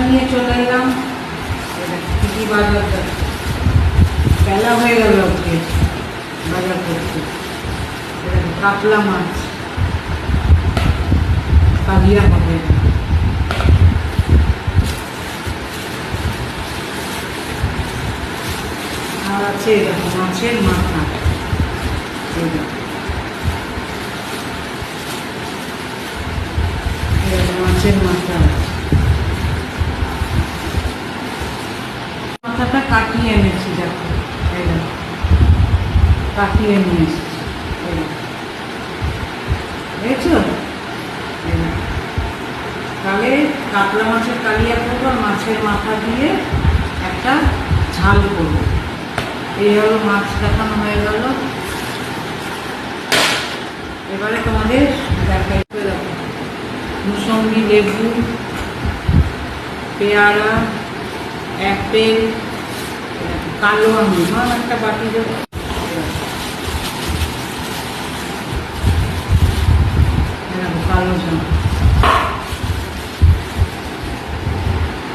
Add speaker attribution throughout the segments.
Speaker 1: নিয়ে চলে এলাম। কি বাজার, বেলা হয়ে গেল আজকে বাজার করতে। কাতলা মাছ কালিয়া হবে। আর আছে দেখো মাছের মাথা, মাছের মাথা, মাথাটা কাটিয়ে এনেছি দেখো, কাটিয়ে নিয়ে এসেছি দেখছো। তাহলে কাতলা মাছের কালিয়া করবো, আর মাছের মাথা দিয়ে একটা ঝাল করবো। এই হলো মাছ দেখানো হয়ে গেল। এবারে তোমাদের দেখাই, দেখো মুসম্বি, লেবু, পেয়ারা, অ্যাপেল, কালো আঙুর, একটা বাটি দেবো। কালো জাম,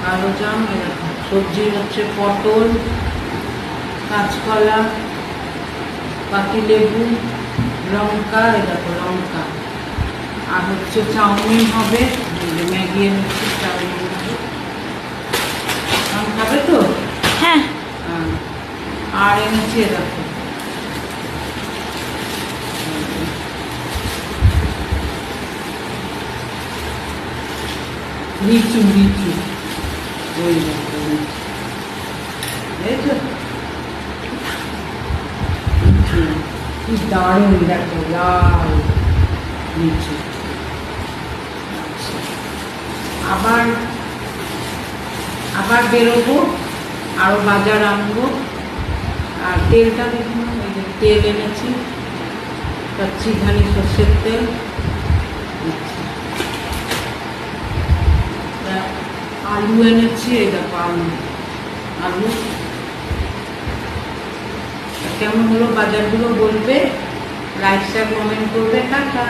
Speaker 1: কালো জাম। এরকম সবজি হচ্ছে পটল, কাঁচকলা, পাতিলেবু, লঙ্কা, এরকম লঙ্কা। আর হচ্ছে চাউমিন হবে, ম্যাগি এনেছি, চাউমিন হবে। খাবে তো?
Speaker 2: হ্যাঁ।
Speaker 1: আর এনেছি দেখো লিচু, লিচু ওই দেখো, দেখছো কি দারুণ, দেখো লাল লিচু। আবার আবার বেরোবো, আরো বাজার আনবো। আর তেলটা দেখুন, এই যে তেল এনেছি, কচ্চিঘানি সর্ষের তেল। আলু এনেছি, এই দেখো আলু, আলু। কেমন হলো বাজারগুলো বলবে, লাইক শেয়ার কমেন্ট করবে। টাটা।